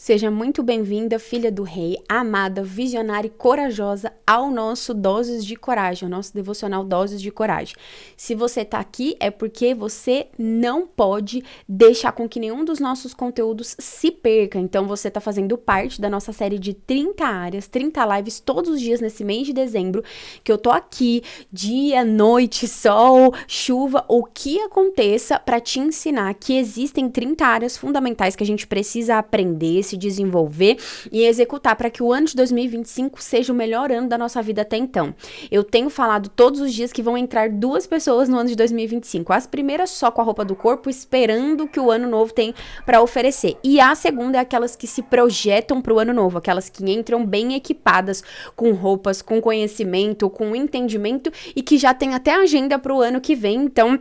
Seja muito bem-vinda, filha do rei, amada, visionária e corajosa, ao nosso Doses de Coragem, ao nosso devocional Doses de Coragem. Se você tá aqui, é porque você não pode deixar com que nenhum dos nossos conteúdos se perca. Então, você tá fazendo parte da nossa série de 30 áreas, 30 lives todos os dias nesse mês de dezembro, que eu tô aqui, dia, noite, sol, chuva, o que aconteça, para te ensinar que existem 30 áreas fundamentais que a gente precisa aprender, se desenvolver e executar para que o ano de 2025 seja o melhor ano da nossa vida até então. Eu tenho falado todos os dias que vão entrar 2 pessoas no ano de 2025. As primeiras só com a roupa do corpo, esperando que o ano novo tem para oferecer. E a segunda é aquelas que se projetam para o ano novo, aquelas que entram bem equipadas com roupas, com conhecimento, com entendimento e que já tem até agenda para o ano que vem. Então,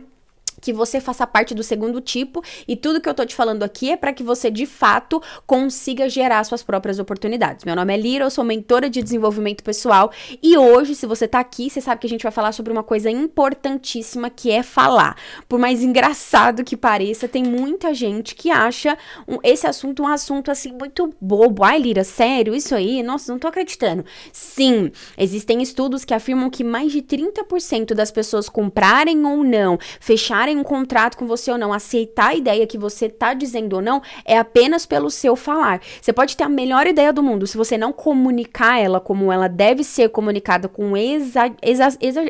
que você faça parte do segundo tipo, e tudo que eu tô te falando aqui é para que você, de fato, consiga gerar suas próprias oportunidades. Meu nome é Lira, eu sou mentora de desenvolvimento pessoal, e hoje, se você tá aqui, você sabe que a gente vai falar sobre uma coisa importantíssima, que é falar. Por mais engraçado que pareça, tem muita gente que acha esse assunto um assunto, assim, muito bobo. Ai, Lira, sério? Isso aí? Nossa, não tô acreditando. Sim, existem estudos que afirmam que mais de 30% das pessoas comprarem ou não, fecharem um contrato com você ou não, aceitar a ideia que você tá dizendo ou não, é apenas pelo seu falar. Você pode ter a melhor ideia do mundo, se você não comunicar ela como ela deve ser comunicada, com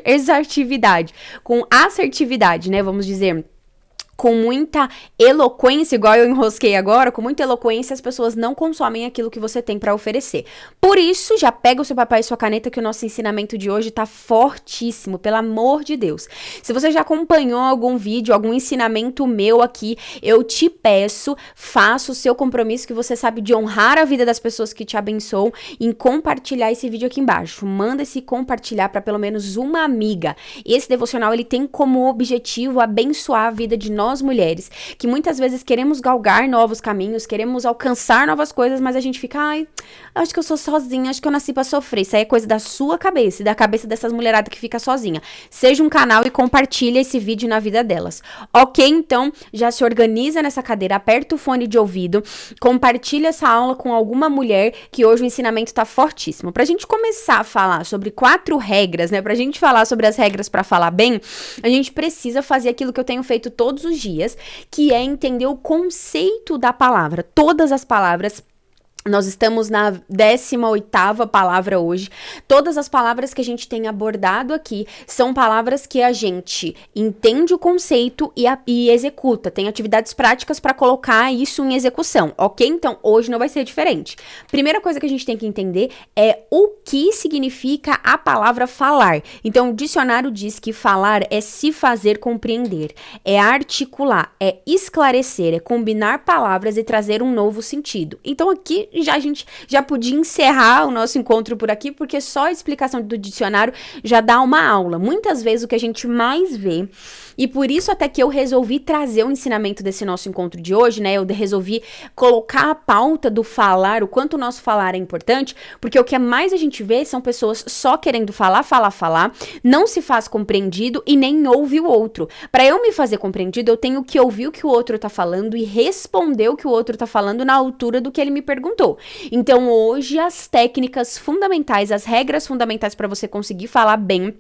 exartividade, com assertividade, né, vamos dizer, com muita eloquência, igual eu enrosquei agora, com muita eloquência, as pessoas não consomem aquilo que você tem para oferecer. Por isso, já pega o seu papel e sua caneta, que o nosso ensinamento de hoje tá fortíssimo, pelo amor de Deus. Se você já acompanhou algum vídeo, algum ensinamento meu aqui, eu te peço, faça o seu compromisso, que você sabe, de honrar a vida das pessoas que te abençoam, em compartilhar esse vídeo aqui embaixo. Manda esse compartilhar para pelo menos uma amiga. Esse devocional, ele tem como objetivo abençoar a vida de nós mulheres, que muitas vezes queremos galgar novos caminhos, queremos alcançar novas coisas, mas a gente fica, ai, acho que eu sou sozinha, acho que eu nasci pra sofrer. Isso aí é coisa da sua cabeça e da cabeça dessas mulheradas que fica sozinha. Seja um canal e compartilha esse vídeo na vida delas. Ok? Então, já se organiza nessa cadeira, aperta o fone de ouvido, compartilha essa aula com alguma mulher, que hoje o ensinamento tá fortíssimo. Pra gente começar a falar sobre 4 regras, né? Pra gente falar sobre as regras pra falar bem, a gente precisa fazer aquilo que eu tenho feito todos os dias, que é entender o conceito da palavra. Todas as palavras. Nós estamos na 18ª palavra hoje. Todas as palavras que a gente tem abordado aqui são palavras que a gente entende o conceito e executa. Tem atividades práticas para colocar isso em execução, ok? Então, hoje não vai ser diferente. Primeira coisa que a gente tem que entender é o que significa a palavra falar. Então, o dicionário diz que falar é se fazer compreender, é articular, é esclarecer, é combinar palavras e trazer um novo sentido. Então, aqui a gente já podia encerrar o nosso encontro por aqui, porque só a explicação do dicionário já dá uma aula. Muitas vezes o que a gente mais vê, e por isso até que eu resolvi trazer o ensinamento desse nosso encontro de hoje, né? Eu resolvi colocar a pauta do falar, o quanto o nosso falar é importante, porque o que mais a gente vê são pessoas só querendo falar, não se faz compreendido e nem ouve o outro. Para eu me fazer compreendido, eu tenho que ouvir o que o outro tá falando e responder o que o outro tá falando na altura do que ele me perguntou. Então, hoje, as técnicas fundamentais, as regras fundamentais para você conseguir falar bem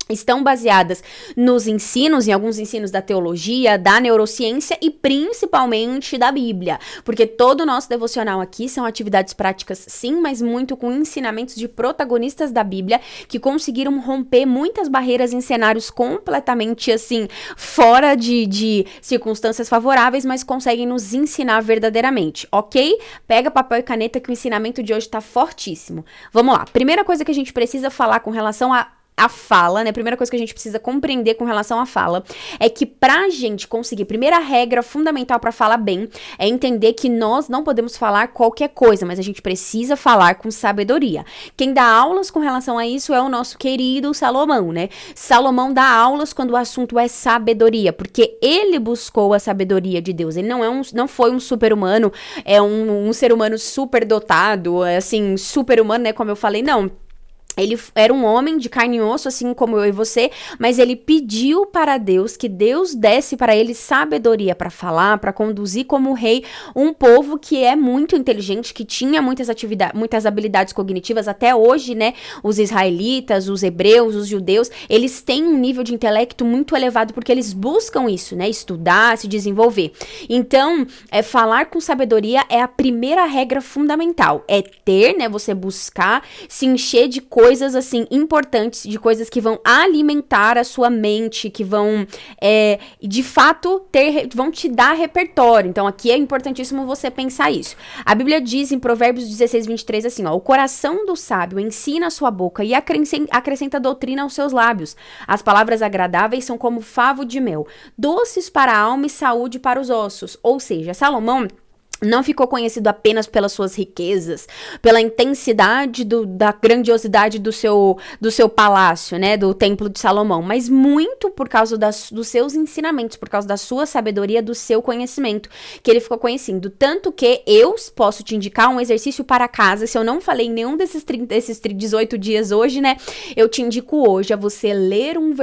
estão baseadas nos ensinos, em alguns ensinos da teologia, da neurociência e principalmente da Bíblia, porque todo o nosso devocional aqui são atividades práticas, sim, mas muito com ensinamentos de protagonistas da Bíblia que conseguiram romper muitas barreiras em cenários completamente, assim, fora de circunstâncias favoráveis, mas conseguem nos ensinar verdadeiramente, ok? Pega papel e caneta que o ensinamento de hoje tá fortíssimo. Vamos lá, primeira coisa que a gente precisa falar com relação a fala, né? A primeira coisa que a gente precisa compreender com relação à fala é que pra gente conseguir, primeira regra fundamental pra falar bem é entender que nós não podemos falar qualquer coisa, mas a gente precisa falar com sabedoria. Quem dá aulas com relação a isso é o nosso querido Salomão, né? Salomão dá aulas quando o assunto é sabedoria, porque ele buscou a sabedoria de Deus. Ele não foi um super-humano, é um ser humano super dotado, assim, super-humano, né? Como eu falei, não. Ele era um homem de carne e osso, assim como eu e você, mas ele pediu para Deus que Deus desse para ele sabedoria para falar, para conduzir como rei um povo que é muito inteligente, que tinha muitas habilidades cognitivas. Até hoje, né, os israelitas, os hebreus, os judeus, eles têm um nível de intelecto muito elevado porque eles buscam isso, né, estudar, se desenvolver. Então, falar com sabedoria é a primeira regra fundamental, é ter, né, você buscar se encher de coisas, assim, importantes, de coisas que vão alimentar a sua mente, que vão, de fato, vão te dar repertório. Então, aqui é importantíssimo você pensar isso. A Bíblia diz em Provérbios 16, 23, assim, ó, o coração do sábio ensina a sua boca e acrescenta doutrina aos seus lábios. As palavras agradáveis são como favo de mel, doces para a alma e saúde para os ossos. Ou seja, Salomão não ficou conhecido apenas pelas suas riquezas, pela intensidade da grandiosidade do seu palácio, né, do Templo de Salomão, mas muito por causa dos seus ensinamentos, por causa da sua sabedoria, do seu conhecimento, que ele ficou conhecido. Tanto que eu posso te indicar um exercício para casa, se eu não falei em nenhum desses 18 dias hoje, né, eu te indico hoje a você ler um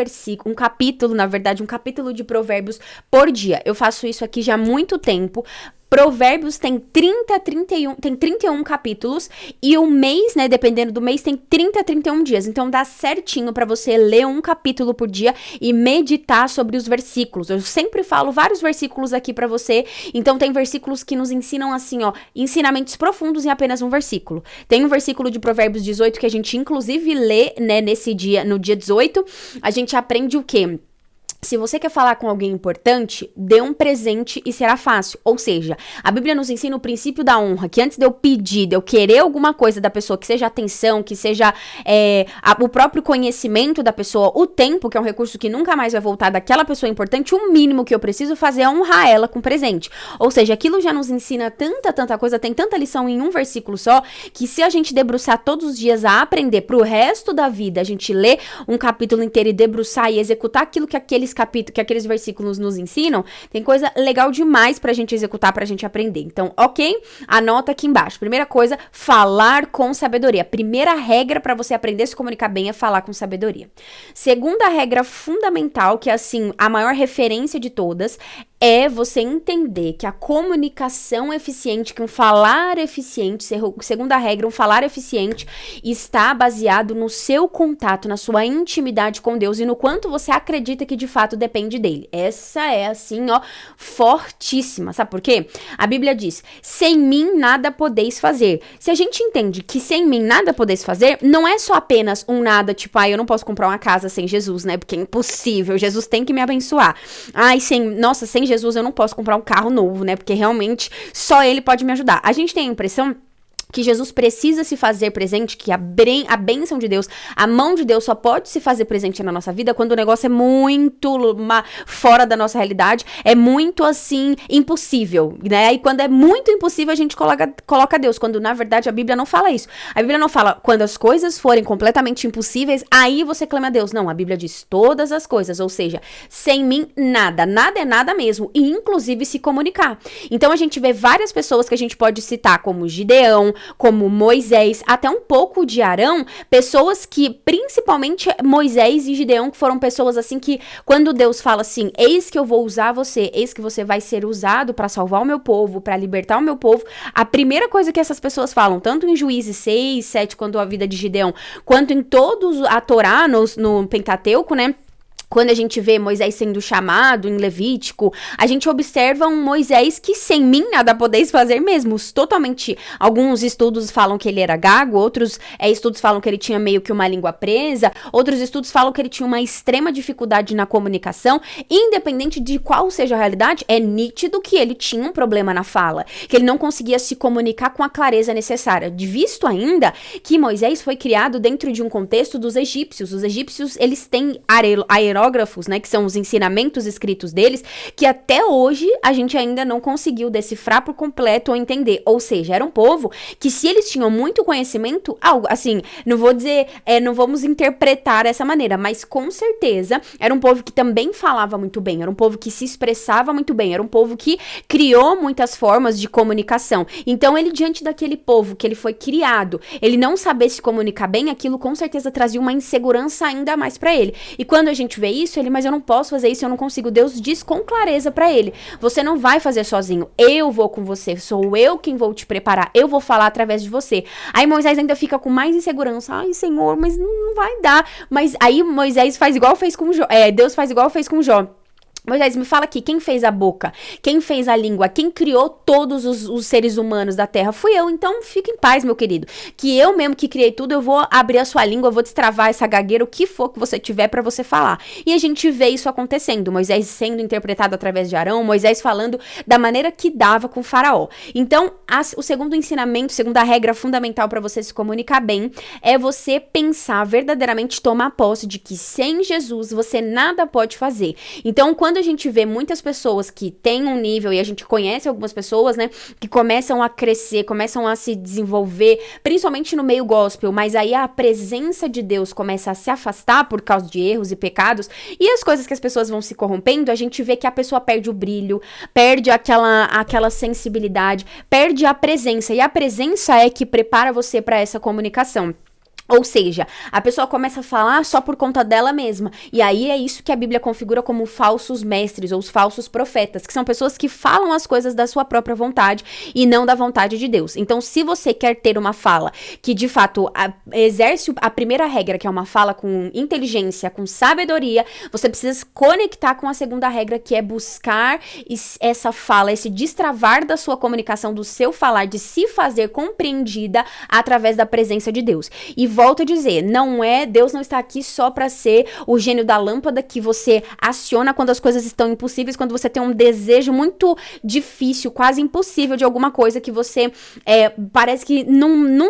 capítulo de Provérbios por dia. Eu faço isso aqui já há muito tempo. Provérbios tem 31 capítulos e o mês, né, dependendo do mês, tem 31 dias. Então dá certinho para você ler um capítulo por dia e meditar sobre os versículos. Eu sempre falo vários versículos aqui para você. Então tem versículos que nos ensinam assim, ó, ensinamentos profundos em apenas um versículo. Tem um versículo de Provérbios 18 que a gente inclusive lê, né, no dia 18, a gente aprende o quê? Se você quer falar com alguém importante, dê um presente e será fácil. Ou seja, a Bíblia nos ensina o princípio da honra, que antes de eu pedir, de eu querer alguma coisa da pessoa, que seja atenção, que seja o próprio conhecimento da pessoa, o tempo, que é um recurso que nunca mais vai voltar daquela pessoa importante, o mínimo que eu preciso fazer é honrar ela com presente. Ou seja, aquilo já nos ensina tanta coisa, tem tanta lição em um versículo só, que se a gente debruçar todos os dias a aprender pro resto da vida, a gente ler um capítulo inteiro e debruçar e executar aquilo que aqueles versículos nos ensinam, tem coisa legal demais pra gente executar, pra gente aprender. Então, ok? Anota aqui embaixo. Primeira coisa, falar com sabedoria. Primeira regra pra você aprender a se comunicar bem é falar com sabedoria. Segunda regra fundamental, que é assim, a maior referência de todas, é você entender que a comunicação eficiente, que um falar eficiente, segunda regra, um falar eficiente está baseado no seu contato, na sua intimidade com Deus e no quanto você acredita que de fato depende dele. Essa é assim, ó, fortíssima. Sabe por quê? A Bíblia diz, sem mim nada podeis fazer. Se a gente entende que sem mim nada podeis fazer, não é só apenas um nada, tipo, eu não posso comprar uma casa sem Jesus, né? Porque é impossível, Jesus tem que me abençoar. Sem Jesus eu não posso comprar um carro novo, né? Porque realmente só ele pode me ajudar. A gente tem a impressão que Jesus precisa se fazer presente, que a bênção de Deus, a mão de Deus só pode se fazer presente na nossa vida quando o negócio é muito fora da nossa realidade, é muito, assim, impossível, né? E quando é muito impossível, a gente coloca Deus, quando na verdade a Bíblia não fala isso. A Bíblia não fala, quando as coisas forem completamente impossíveis, aí você clama a Deus. Não, a Bíblia diz todas as coisas, ou seja, sem mim, nada é nada mesmo, e inclusive se comunicar. Então a gente vê várias pessoas que a gente pode citar, como Gideão, como Moisés, até um pouco de Arão, pessoas que, principalmente Moisés e Gideão, que foram pessoas assim que, quando Deus fala assim, eis que eu vou usar você, eis que você vai ser usado para salvar o meu povo, para libertar o meu povo, a primeira coisa que essas pessoas falam, tanto em Juízes 6, 7, quanto a vida de Gideão, quanto em todos a Torá, no Pentateuco, né? Quando a gente vê Moisés sendo chamado em Levítico, a gente observa um Moisés que sem mim nada podeis fazer mesmo, totalmente. Alguns estudos falam que ele era gago, outros estudos falam que ele tinha meio que uma língua presa, outros estudos falam que ele tinha uma extrema dificuldade na comunicação. Independente de qual seja a realidade, é nítido que ele tinha um problema na fala, que ele não conseguia se comunicar com a clareza necessária. Visto ainda que Moisés foi criado dentro de um contexto dos egípcios. Os egípcios, eles têm hierógrafos, né, que são os ensinamentos escritos deles, que até hoje a gente ainda não conseguiu decifrar por completo ou entender. Ou seja, era um povo que, se eles tinham muito conhecimento, algo assim, não vou dizer, não vamos interpretar dessa maneira, mas com certeza era um povo que também falava muito bem, era um povo que se expressava muito bem, era um povo que criou muitas formas de comunicação. Então, ele, diante daquele povo que ele foi criado, ele não saber se comunicar bem, aquilo com certeza trazia uma insegurança ainda mais pra ele. E quando a gente vê isso, ele, mas eu não posso fazer isso, eu não consigo. Deus diz com clareza pra ele: você não vai fazer sozinho, eu vou com você, sou eu quem vou te preparar, eu vou falar através de você. Aí Moisés ainda fica com mais insegurança: ai, Senhor, mas não vai dar. Mas aí Moisés faz igual fez com Jó, Deus faz igual fez com Jó. Moisés, me fala aqui, quem fez a boca? Quem fez a língua? Quem criou todos os seres humanos da terra? Fui eu, então fica em paz, meu querido. Que eu mesmo que criei tudo, eu vou abrir a sua língua, eu vou destravar essa gagueira, o que for que você tiver pra você falar. E a gente vê isso acontecendo, Moisés sendo interpretado através de Arão, Moisés falando da maneira que dava com o faraó. Então, o segundo ensinamento, segunda regra fundamental pra você se comunicar bem, é você pensar verdadeiramente, tomar posse de que sem Jesus você nada pode fazer. Então, quando a gente vê muitas pessoas que têm um nível, e a gente conhece algumas pessoas, né, que começam a crescer, começam a se desenvolver, principalmente no meio gospel, mas aí a presença de Deus começa a se afastar por causa de erros e pecados, e as coisas que as pessoas vão se corrompendo, a gente vê que a pessoa perde o brilho, perde aquela sensibilidade, perde a presença, e a presença é que prepara você para essa comunicação. Ou seja, a pessoa começa a falar só por conta dela mesma. E aí é isso que a Bíblia configura como falsos mestres ou os falsos profetas, que são pessoas que falam as coisas da sua própria vontade e não da vontade de Deus. Então, se você quer ter uma fala que, de fato, exerce a primeira regra, que é uma fala com inteligência, com sabedoria, você precisa se conectar com a segunda regra, que é buscar essa fala, esse destravar da sua comunicação, do seu falar, de se fazer compreendida através da presença de Deus. E volto a dizer, Deus não está aqui só para ser o gênio da lâmpada que você aciona quando as coisas estão impossíveis, quando você tem um desejo muito difícil, quase impossível de alguma coisa que você parece que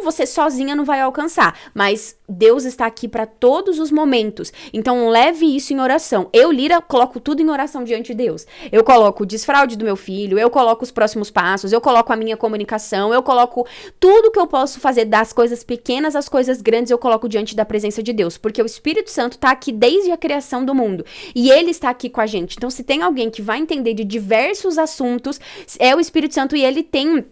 você sozinha não vai alcançar. Mas Deus está aqui para todos os momentos. Então leve isso em oração. Eu, Lira, coloco tudo em oração diante de Deus. Eu coloco o desfraude do meu filho, eu coloco os próximos passos, eu coloco a minha comunicação, eu coloco tudo que eu posso fazer, das coisas pequenas às coisas grandes, eu coloco diante da presença de Deus, porque o Espírito Santo está aqui desde a criação do mundo, e ele está aqui com a gente. Então, se tem alguém que vai entender de diversos assuntos, é o Espírito Santo, e ele tem...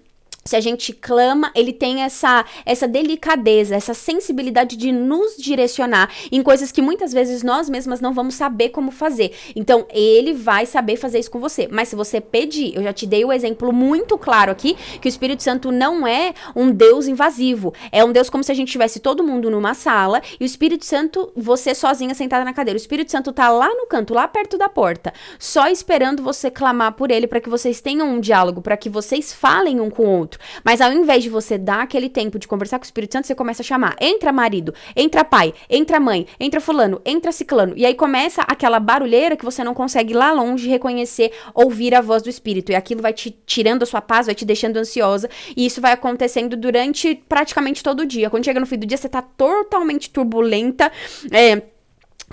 Se a gente clama, ele tem essa delicadeza, essa sensibilidade de nos direcionar em coisas que muitas vezes nós mesmas não vamos saber como fazer. Então, ele vai saber fazer isso com você. Mas se você pedir, eu já te dei o exemplo muito claro aqui, que o Espírito Santo não é um Deus invasivo. É um Deus como se a gente tivesse todo mundo numa sala e o Espírito Santo, você sozinha sentada na cadeira. O Espírito Santo tá lá no canto, lá perto da porta, só esperando você clamar por ele para que vocês tenham um diálogo, para que vocês falem um com o outro. Mas ao invés de você dar aquele tempo de conversar com o Espírito Santo, você começa a chamar: entra marido, entra pai, entra mãe, entra fulano, entra ciclano. E aí começa aquela barulheira que você não consegue lá longe reconhecer, ouvir a voz do Espírito. E aquilo vai te tirando a sua paz, vai te deixando ansiosa. E isso vai acontecendo durante praticamente todo o dia. Quando chega no fim do dia, você tá totalmente turbulenta,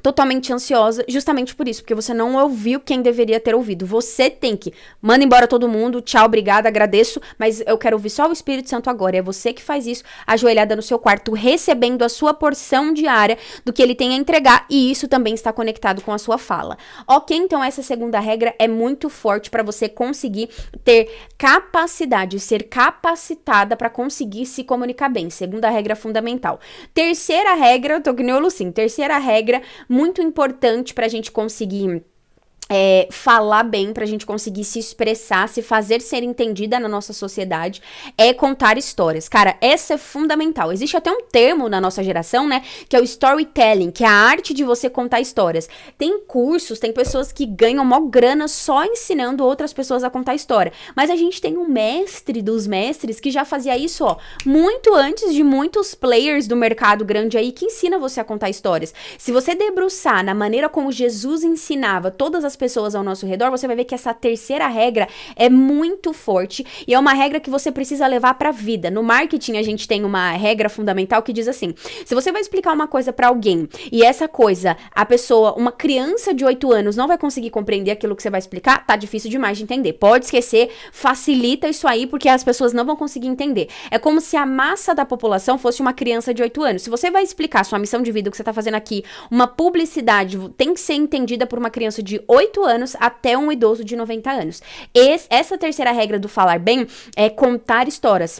totalmente ansiosa, justamente por isso, porque você não ouviu quem deveria ter ouvido. Você tem que, manda embora todo mundo, tchau, obrigada, agradeço, mas eu quero ouvir só o Espírito Santo agora. É você que faz isso, ajoelhada no seu quarto, recebendo a sua porção diária do que ele tem a entregar, e isso também está conectado com a sua fala. Ok, então essa segunda regra é muito forte para você conseguir ter capacidade, ser capacitada para conseguir se comunicar bem. Segunda regra fundamental. Terceira regra, eu tô que nem o Lucinho, terceira regra muito importante pra gente conseguir falar bem, pra gente conseguir se expressar, se fazer ser entendida na nossa sociedade, é contar histórias. Cara, essa é fundamental. Existe até um termo na nossa geração, né, que é o storytelling, que é a arte de você contar histórias. Tem cursos, tem pessoas que ganham mó grana só ensinando outras pessoas a contar história. Mas a gente tem um mestre dos mestres que já fazia isso, muito antes de muitos players do mercado grande aí que ensina você a contar histórias. Se você debruçar na maneira como Jesus ensinava todas as pessoas ao nosso redor, você vai ver que essa terceira regra é muito forte e é uma regra que você precisa levar pra vida. No marketing, a gente tem uma regra fundamental que diz assim: se você vai explicar uma coisa pra alguém e essa coisa, a pessoa, uma criança de 8 anos não vai conseguir compreender aquilo que você vai explicar, tá difícil demais de entender. Pode esquecer, facilita isso aí, porque as pessoas não vão conseguir entender. É como se a massa da população fosse uma criança de 8 anos. Se você vai explicar sua missão de vida, o que você tá fazendo aqui, uma publicidade tem que ser entendida por uma criança de 8 anos até um idoso de 90 anos. Essa terceira regra do falar bem é contar histórias.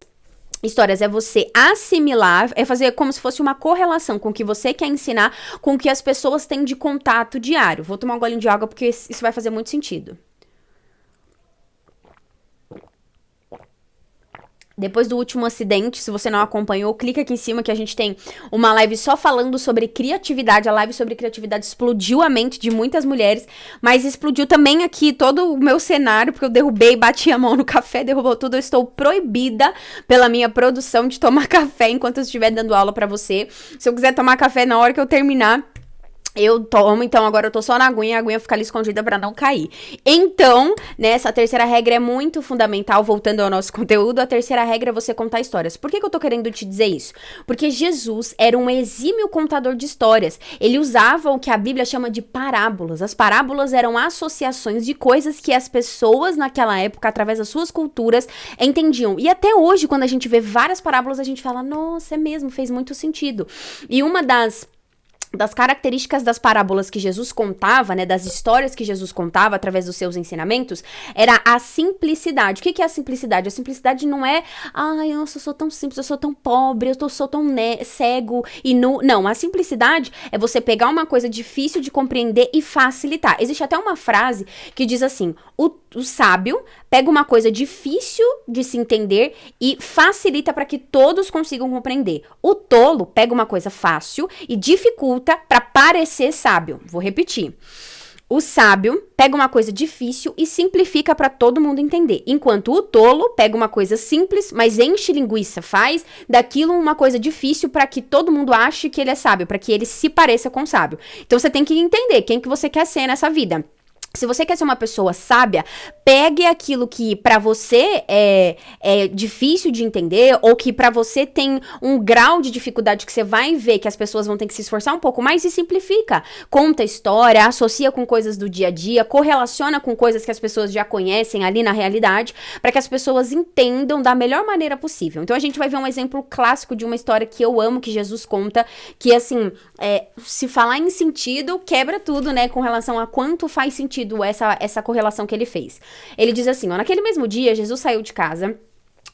Histórias é você assimilar, é fazer como se fosse uma correlação com o que você quer ensinar com o que as pessoas têm de contato diário. Vou tomar um golinho de água porque isso vai fazer muito sentido. Depois do último acidente, se você não acompanhou, clica aqui em cima que a gente tem uma live só falando sobre criatividade. A live sobre criatividade explodiu a mente de muitas mulheres, mas explodiu também aqui todo o meu cenário, porque eu derrubei, bati a mão no café, derrubou tudo. Eu estou proibida pela minha produção de tomar café enquanto eu estiver dando aula pra você. Se eu quiser tomar café na hora que eu terminar, eu tomo, então agora eu tô só na aguinha, a aguinha fica ali escondida pra não cair. Então, né, essa terceira regra é muito fundamental, voltando ao nosso conteúdo, a terceira regra é você contar histórias. Por que eu tô querendo te dizer isso? Porque Jesus era um exímio contador de histórias. Ele usava o que a Bíblia chama de parábolas. As parábolas eram associações de coisas que as pessoas naquela época, através das suas culturas, entendiam. E até hoje, quando a gente vê várias parábolas, a gente fala, nossa, é mesmo, fez muito sentido. E uma das características das parábolas que Jesus contava, né, das histórias que Jesus contava através dos seus ensinamentos, era a simplicidade. O que é a simplicidade? A simplicidade não é, ai, eu sou tão simples, eu sou tão pobre, sou tão cego e nu. Não, a simplicidade é você pegar uma coisa difícil de compreender e facilitar. Existe até uma frase que diz assim, o sábio pega uma coisa difícil de se entender e facilita para que todos consigam compreender. O tolo pega uma coisa fácil e dificulta para parecer sábio. Vou repetir. O sábio pega uma coisa difícil e simplifica para todo mundo entender. Enquanto o tolo pega uma coisa simples, mas enche linguiça, faz daquilo uma coisa difícil para que todo mundo ache que ele é sábio, para que ele se pareça com sábio. Então você tem que entender quem que você quer ser nessa vida. Se você quer ser uma pessoa sábia, pegue aquilo que pra você é difícil de entender ou que pra você tem um grau de dificuldade que você vai ver que as pessoas vão ter que se esforçar um pouco mais e simplifica. Conta história, associa com coisas do dia a dia, correlaciona com coisas que as pessoas já conhecem ali na realidade, pra que as pessoas entendam da melhor maneira possível. Então a gente vai ver um exemplo clássico de uma história que eu amo, que Jesus conta, que assim, se falar em sentido, quebra tudo, né, com relação a quanto faz sentido essa correlação que ele fez. Ele diz assim, ó, naquele mesmo dia, Jesus saiu de casa,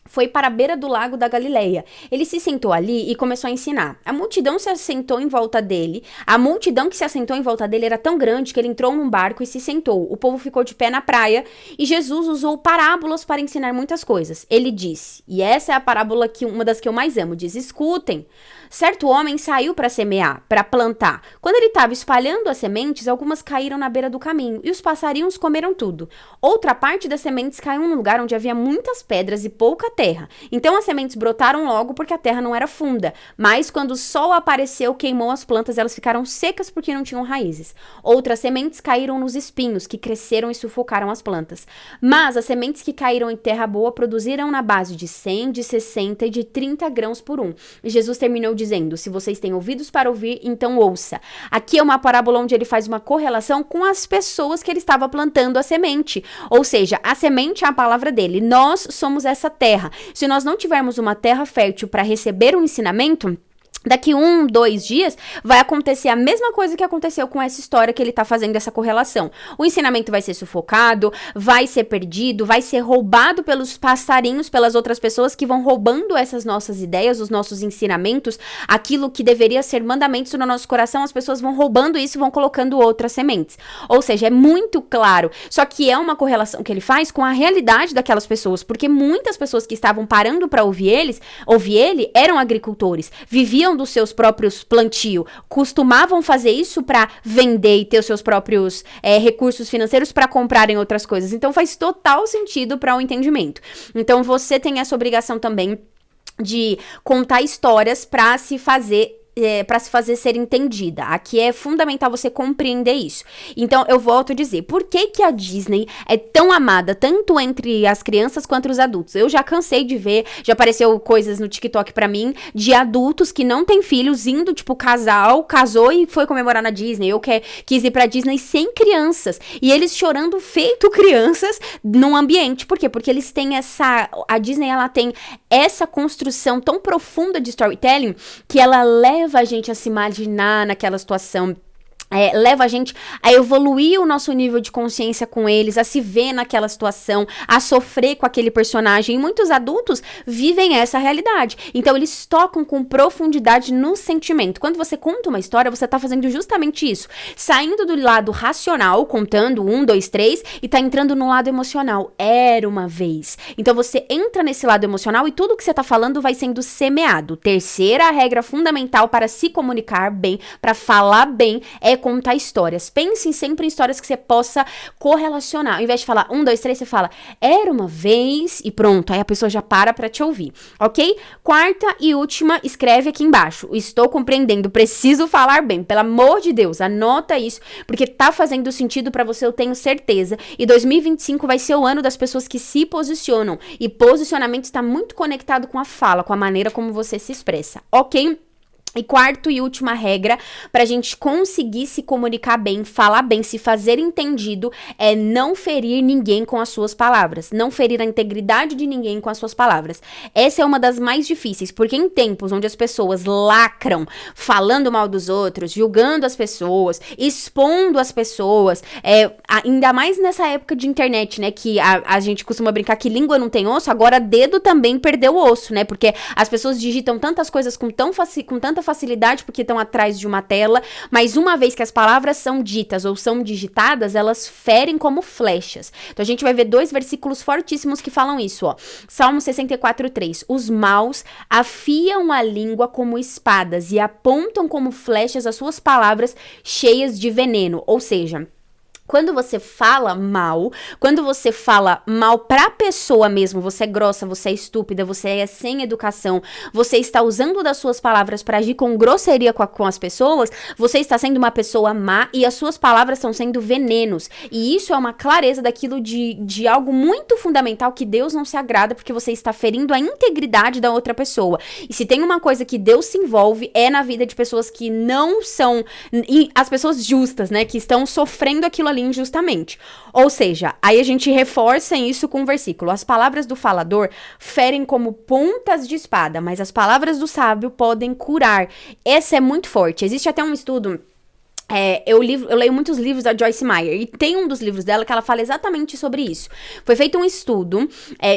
foi para a beira do lago da Galileia. Ele se sentou ali e começou a ensinar. A multidão se assentou em volta dele. A multidão que se assentou em volta dele era tão grande que ele entrou num barco e se sentou. O povo ficou de pé na praia e Jesus usou parábolas para ensinar muitas coisas. Ele disse, e essa é a parábola uma das que eu mais amo, diz, escutem. Certo homem saiu para semear, para plantar. Quando ele estava espalhando as sementes, algumas caíram na beira do caminho e os passarinhos comeram tudo. Outra parte das sementes caiu num lugar onde havia muitas pedras e pouca terra. Então as sementes brotaram logo porque a terra não era funda. Mas quando o sol apareceu, queimou as plantas, elas ficaram secas porque não tinham raízes. Outras sementes caíram nos espinhos, que cresceram e sufocaram as plantas. Mas as sementes que caíram em terra boa produziram na base de 100, de 60 e de 30 grãos por um. E Jesus terminou dizendo, se vocês têm ouvidos para ouvir, então ouça. Aqui é uma parábola onde ele faz uma correlação com as pessoas que ele estava plantando a semente. Ou seja, a semente é a palavra dele. Nós somos essa terra. Se nós não tivermos uma terra fértil para receber um ensinamento, daqui 1, 2 dias, vai acontecer a mesma coisa que aconteceu com essa história que ele tá fazendo essa correlação. O ensinamento vai ser sufocado, vai ser perdido, vai ser roubado pelos passarinhos, pelas outras pessoas que vão roubando essas nossas ideias, os nossos ensinamentos, aquilo que deveria ser mandamentos no nosso coração, as pessoas vão roubando isso e vão colocando outras sementes. Ou seja, é muito claro, só que é uma correlação que ele faz com a realidade daquelas pessoas, porque muitas pessoas que estavam parando para ouvir ele, eram agricultores, viviam dos seus próprios plantio, costumavam fazer isso para vender e ter os seus próprios recursos financeiros para comprarem outras coisas. Então faz total sentido para o entendimento. Então você tem essa obrigação também de contar histórias para se fazer para se fazer ser entendida. Aqui é fundamental você compreender isso. Então, eu volto a dizer, por que que a Disney é tão amada, tanto entre as crianças quanto os adultos? Eu já cansei de ver, já apareceu coisas no TikTok pra mim, de adultos que não têm filhos, indo, tipo, casal, casou e foi comemorar na Disney, eu quis ir pra Disney sem crianças, e eles chorando feito crianças num ambiente. Por quê? Porque eles têm a Disney, ela tem essa construção tão profunda de storytelling, que ela leva a gente a se imaginar naquela situação, leva a gente a evoluir o nosso nível de consciência com eles, a se ver naquela situação, a sofrer com aquele personagem. E muitos adultos vivem essa realidade. Então, eles tocam com profundidade no sentimento. Quando você conta uma história, você tá fazendo justamente isso. Saindo do lado racional, contando 1, 2, 3, e tá entrando no lado emocional. Era uma vez. Então, você entra nesse lado emocional e tudo que você tá falando vai sendo semeado. Terceira regra fundamental para se comunicar bem, para falar bem, é contar histórias. Pense sempre em histórias que você possa correlacionar. Ao invés de falar 1, 2, 3, você fala era uma vez e pronto. Aí a pessoa já para te ouvir, ok? Quarta e última, escreve aqui embaixo. Estou compreendendo, preciso falar bem. Pelo amor de Deus, anota isso, porque tá fazendo sentido pra você, eu tenho certeza. E 2025 vai ser o ano das pessoas que se posicionam. E posicionamento está muito conectado com a fala, com a maneira como você se expressa, ok? E quarta e última regra, pra gente conseguir se comunicar bem, falar bem, se fazer entendido, é não ferir ninguém com as suas palavras. Não ferir a integridade de ninguém com as suas palavras. Essa é uma das mais difíceis, porque em tempos onde as pessoas lacram, falando mal dos outros, julgando as pessoas, expondo as pessoas, ainda mais nessa época de internet, né, que a gente costuma brincar que língua não tem osso, agora dedo também perdeu o osso, né, porque as pessoas digitam tantas coisas com tanta facilidade porque estão atrás de uma tela, mas uma vez que as palavras são ditas ou são digitadas, elas ferem como flechas. Então a gente vai ver 2 versículos fortíssimos que falam isso, ó. Salmo 64:3. Os maus afiam a língua como espadas e apontam como flechas as suas palavras cheias de veneno. Ou seja, quando você fala mal pra pessoa mesmo, você é grossa, você é estúpida, você é sem educação, você está usando das suas palavras para agir com grosseria com as pessoas, você está sendo uma pessoa má e as suas palavras estão sendo venenos. E isso é uma clareza daquilo de algo muito fundamental que Deus não se agrada, porque você está ferindo a integridade da outra pessoa. E se tem uma coisa que Deus se envolve, é na vida de pessoas que não são, e as pessoas justas, né, que estão sofrendo aquilo ali injustamente. Ou seja, aí a gente reforça isso com o versículo. As palavras do falador ferem como pontas de espada, mas as palavras do sábio podem curar. Essa é muito forte. Existe até um estudo. Eu leio muitos livros da Joyce Meyer, e tem um dos livros dela que ela fala exatamente sobre isso. Foi feito um estudo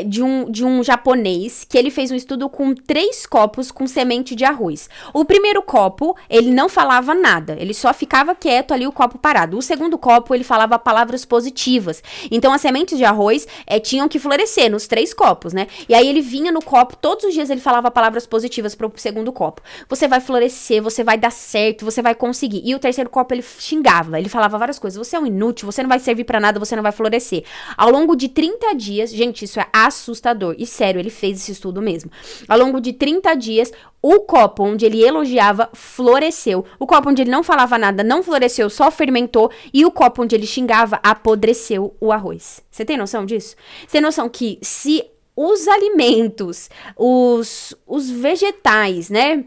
de um japonês, que ele fez um estudo com 3 copos com semente de arroz. O primeiro copo, ele não falava nada, ele só ficava quieto ali, o copo parado. O segundo copo, ele falava palavras positivas. Então, as sementes de arroz tinham que florescer nos 3 copos, né? E aí ele vinha no copo, todos os dias ele falava palavras positivas pro segundo copo. Você vai florescer, você vai dar certo, você vai conseguir. E o terceiro copo, ele xingava, ele falava várias coisas. Você é um inútil, você não vai servir pra nada, você não vai florescer. Ao longo de 30 dias, gente, isso é assustador. E sério, ele fez esse estudo mesmo. Ao longo de 30 dias, o copo onde ele elogiava floresceu. O copo onde ele não falava nada não floresceu, só fermentou. E o copo onde ele xingava apodreceu o arroz. Você tem noção disso? Você tem noção que se os alimentos, os vegetais, né?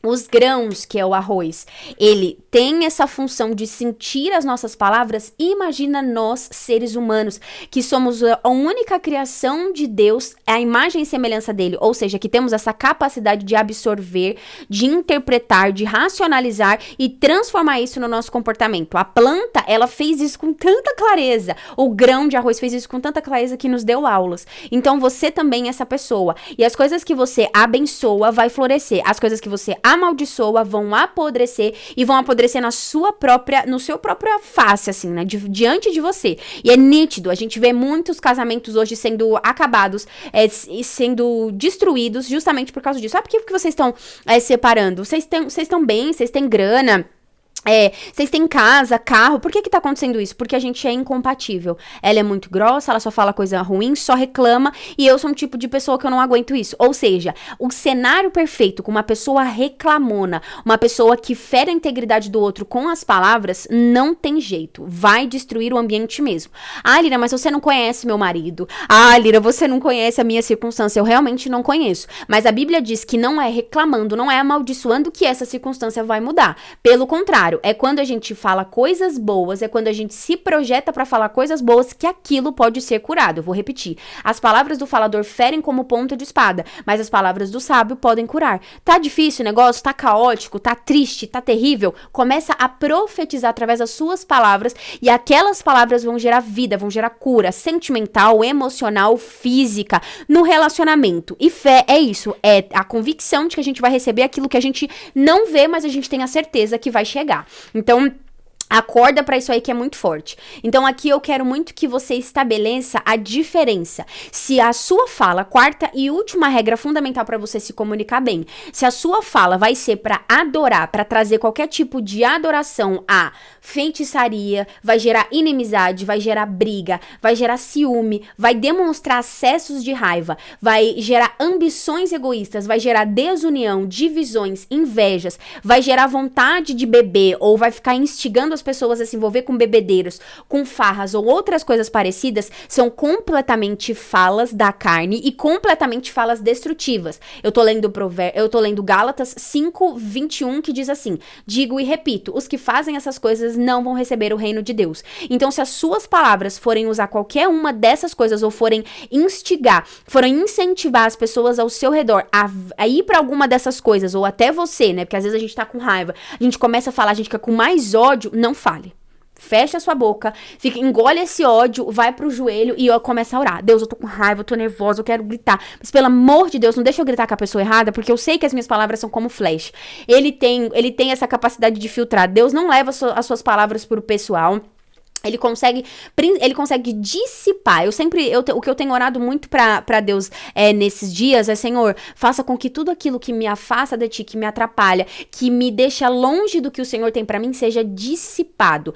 Os grãos, que é o arroz, ele tem essa função de sentir as nossas palavras. Imagina nós, seres humanos, que somos a única criação de Deus, a imagem e semelhança dele, ou seja, que temos essa capacidade de absorver, de interpretar, de racionalizar e transformar isso no nosso comportamento. A planta, ela fez isso com tanta clareza, o grão de arroz fez isso com tanta clareza que nos deu aulas. Então você também é essa pessoa, e as coisas que você abençoa vai florescer, as coisas que você amaldiçoa vão apodrecer, e vão apodrecer no seu própria face, assim, né, diante de você. E é nítido, a gente vê muitos casamentos hoje sendo acabados, sendo destruídos justamente por causa disso. Sabe por que vocês estão separando? Vocês estão bem, vocês têm grana, Vocês têm casa, carro, por que tá acontecendo isso? Porque a gente é incompatível. Ela é muito grossa, ela só fala coisa ruim, só reclama, e eu sou um tipo de pessoa que eu não aguento isso. Ou seja, o cenário perfeito com uma pessoa reclamona, uma pessoa que fere a integridade do outro com as palavras, não tem jeito. Vai destruir o ambiente mesmo. Ah, Lira, mas você não conhece meu marido. Ah, Lira, você não conhece a minha circunstância. Eu realmente não conheço. Mas a Bíblia diz que não é reclamando, não é amaldiçoando que essa circunstância vai mudar. Pelo contrário, é quando a gente fala coisas boas, é quando a gente se projeta pra falar coisas boas que aquilo pode ser curado. Eu vou repetir. As palavras do falador ferem como ponta de espada, mas as palavras do sábio podem curar. Tá difícil o negócio? Tá caótico? Tá triste? Tá terrível? Começa a profetizar através das suas palavras e aquelas palavras vão gerar vida, vão gerar cura sentimental, emocional, física no relacionamento. E fé é isso, é a convicção de que a gente vai receber aquilo que a gente não vê, mas a gente tem a certeza que vai chegar. Então, acorda pra isso aí que é muito forte. Então aqui eu quero muito que você estabeleça a diferença. Se a sua fala, quarta e última regra fundamental pra você se comunicar bem, se a sua fala vai ser pra adorar, pra trazer qualquer tipo de adoração a feitiçaria, vai gerar inimizade, vai gerar briga, vai gerar ciúme, vai demonstrar acessos de raiva, vai gerar ambições egoístas, vai gerar desunião, divisões, invejas, vai gerar vontade de beber ou vai ficar instigando as pessoas a se envolver com bebedeiros, com farras ou outras coisas parecidas, são completamente falas da carne e completamente falas destrutivas. Eu tô lendo Gálatas 5:21 que diz assim: digo e repito, os que fazem essas coisas não vão receber o reino de Deus. Então, se as suas palavras forem usar qualquer uma dessas coisas ou forem instigar, forem incentivar as pessoas ao seu redor a ir pra alguma dessas coisas, ou até você, né? Porque às vezes a gente tá com raiva, a gente começa a falar, a gente fica com mais ódio, não fale. Fecha a sua boca, engole esse ódio, vai pro joelho e começa a orar. Deus, eu tô com raiva, eu tô nervosa, eu quero gritar. Mas pelo amor de Deus, não deixa eu gritar com a pessoa errada, porque eu sei que as minhas palavras são como flash. Ele tem essa capacidade de filtrar. Deus não leva as suas palavras pro pessoal. Ele consegue dissipar. O que eu tenho orado muito pra Deus nesses dias é: Senhor, faça com que tudo aquilo que me afasta de ti, que me atrapalha, que me deixa longe do que o Senhor tem pra mim, seja dissipado,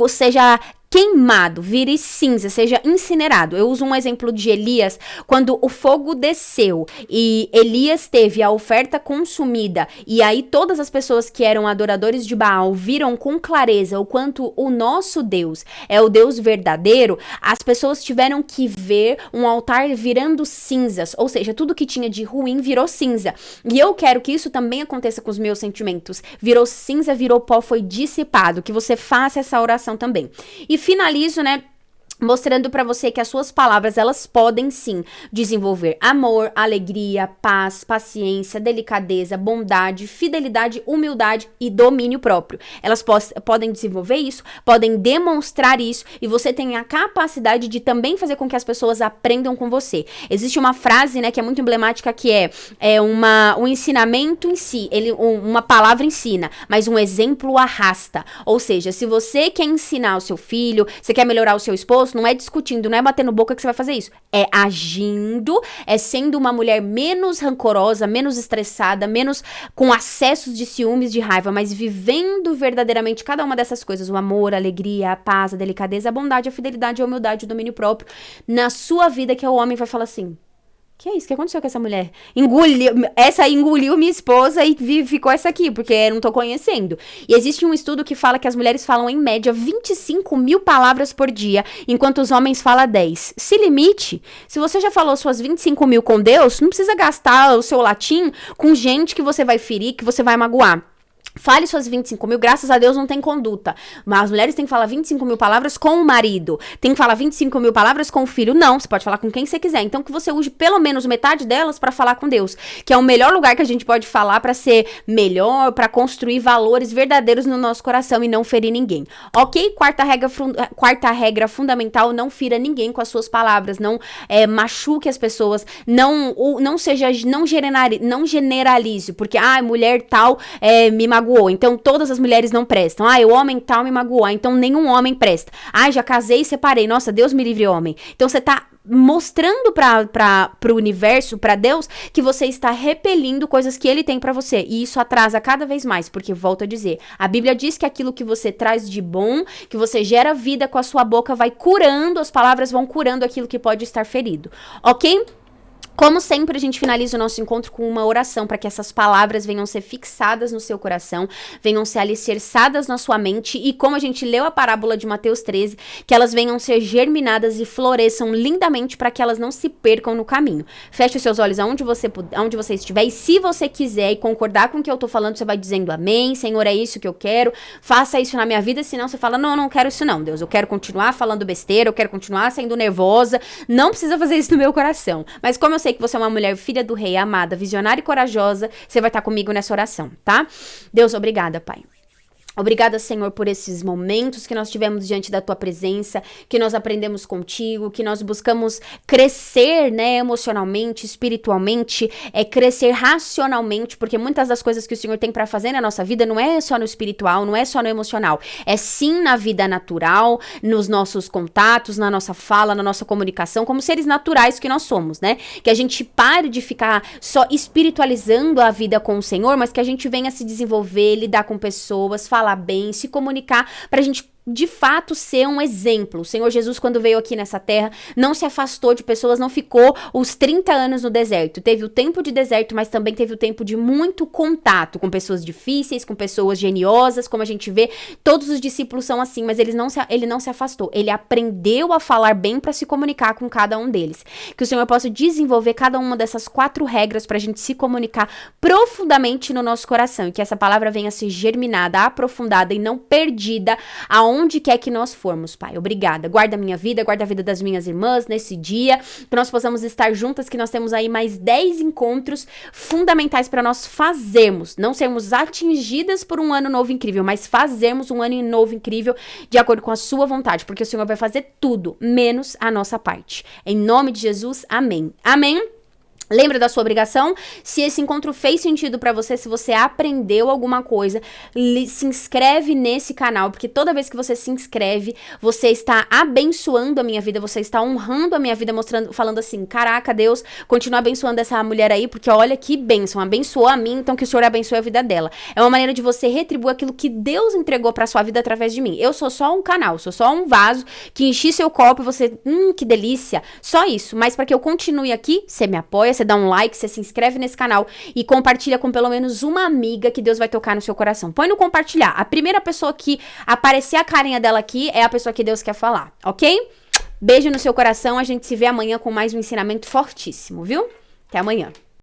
seja queimado, vire cinza, seja incinerado. Eu uso um exemplo de Elias, quando o fogo desceu e Elias teve a oferta consumida, e aí todas as pessoas que eram adoradores de Baal viram com clareza o quanto o nosso Deus é o Deus verdadeiro. As pessoas tiveram que ver um altar virando cinzas, ou seja, tudo que tinha de ruim virou cinza. E eu quero que isso também aconteça com os meus sentimentos. Virou cinza, virou pó, foi dissipado. Que você faça essa oração também. E finalizo, né, mostrando pra você que as suas palavras, elas podem sim desenvolver amor, alegria, paz, paciência, delicadeza, bondade, fidelidade, humildade e domínio próprio. Elas podem desenvolver isso, podem demonstrar isso, e você tem a capacidade de também fazer com que as pessoas aprendam com você. Existe uma frase, né, que é muito emblemática, que um ensinamento em si, uma palavra ensina, mas um exemplo arrasta. Ou seja, se você quer ensinar o seu filho, você quer melhorar o seu esposo, não é discutindo, não é batendo boca que você vai fazer isso. É agindo, é sendo uma mulher menos rancorosa, menos estressada, menos com acessos de ciúmes, de raiva, mas vivendo verdadeiramente cada uma dessas coisas: o amor, a alegria, a paz, a delicadeza, a bondade, a fidelidade, a humildade, o domínio próprio na sua vida, que o homem vai falar assim: que é isso? O que aconteceu com essa mulher? Engoliu minha esposa e ficou essa aqui, porque eu não tô conhecendo. E existe um estudo que fala que as mulheres falam, em média, 25 mil palavras por dia, enquanto os homens falam 10. Se limite. Se você já falou suas 25 mil com Deus, não precisa gastar o seu latim com gente que você vai ferir, que você vai magoar. Fale suas 25 mil, graças a Deus não tem conduta. Mas as mulheres têm que falar 25 mil palavras com o marido. Tem que falar 25 mil palavras com o filho. Não, você pode falar com quem você quiser. Então que você use pelo menos metade delas pra falar com Deus. Que é o melhor lugar que a gente pode falar pra ser melhor, pra construir valores verdadeiros no nosso coração e não ferir ninguém. Ok? Quarta regra fundamental: não fira ninguém com as suas palavras. Não machuque as pessoas. Não generalize. Porque, mulher tal me magoou. magoou, então todas as mulheres não prestam. O homem tal me magoou, então nenhum homem presta. Já casei e separei. Nossa, Deus me livre, homem. Então você tá mostrando pro universo, pra Deus, que você está repelindo coisas que ele tem pra você. E isso atrasa cada vez mais, porque, volto a dizer, a Bíblia diz que aquilo que você traz de bom, que você gera vida com a sua boca, vai curando, as palavras vão curando aquilo que pode estar ferido. Ok? Como sempre, a gente finaliza o nosso encontro com uma oração para que essas palavras venham ser fixadas no seu coração, venham ser alicerçadas na sua mente e, como a gente leu a parábola de Mateus 13, que elas venham ser germinadas e floresçam lindamente para que elas não se percam no caminho. Feche os seus olhos aonde você estiver e, se você quiser e concordar com o que eu tô falando, você vai dizendo amém, Senhor, é isso que eu quero, faça isso na minha vida, senão você fala, não quero isso não, Deus, eu quero continuar falando besteira, eu quero continuar sendo nervosa, não precisa fazer isso no meu coração. Mas como eu sei que você é uma mulher filha do rei, amada, visionária e corajosa, você vai estar comigo nessa oração, tá? Deus, obrigada, Pai. Obrigada, Senhor, por esses momentos que nós tivemos diante da Tua presença, que nós aprendemos contigo, que nós buscamos crescer, né, emocionalmente, espiritualmente, crescer racionalmente, porque muitas das coisas que o Senhor tem pra fazer na nossa vida não é só no espiritual, não é só no emocional, é sim na vida natural, nos nossos contatos, na nossa fala, na nossa comunicação, como seres naturais que nós somos, né? Que a gente pare de ficar só espiritualizando a vida com o Senhor, mas que a gente venha se desenvolver, lidar com pessoas, falar bem, se comunicar, pra gente de fato ser um exemplo. O Senhor Jesus, quando veio aqui nessa terra, não se afastou de pessoas, não ficou os 30 anos no deserto. Teve o tempo de deserto, mas também teve o tempo de muito contato com pessoas difíceis, com pessoas geniosas, como a gente vê, todos os discípulos são assim, mas ele não se afastou. Ele aprendeu a falar bem para se comunicar com cada um deles. Que o Senhor possa desenvolver cada uma dessas 4 regras pra gente se comunicar profundamente no nosso coração, e que essa palavra venha a ser germinada, aprofundada e não perdida aonde quer que nós formos, Pai. Obrigada. Guarda a minha vida, guarda a vida das minhas irmãs nesse dia, que nós possamos estar juntas, que nós temos aí mais 10 encontros fundamentais para nós fazermos, não sermos atingidas por um ano novo incrível, mas fazermos um ano novo incrível de acordo com a sua vontade, porque o Senhor vai fazer tudo, menos a nossa parte. Em nome de Jesus, amém. Amém. Lembra da sua obrigação? Se esse encontro fez sentido pra você, se você aprendeu alguma coisa, se inscreve nesse canal, porque toda vez que você se inscreve, você está abençoando a minha vida, você está honrando a minha vida, mostrando, falando assim, caraca, Deus, continua abençoando essa mulher aí, porque olha que bênção, abençoou a mim, então que o Senhor abençoe a vida dela. É uma maneira de você retribuir aquilo que Deus entregou pra sua vida através de mim. Eu sou só um canal, sou só um vaso que enchi seu copo e você, que delícia, só isso. Mas para que eu continue aqui, você me apoia, você dá um like, você se inscreve nesse canal e compartilha com pelo menos uma amiga que Deus vai tocar no seu coração. Põe no compartilhar. A primeira pessoa que aparecer a carinha dela aqui é a pessoa que Deus quer falar, ok? Beijo no seu coração, a gente se vê amanhã com mais um ensinamento fortíssimo, viu? Até amanhã.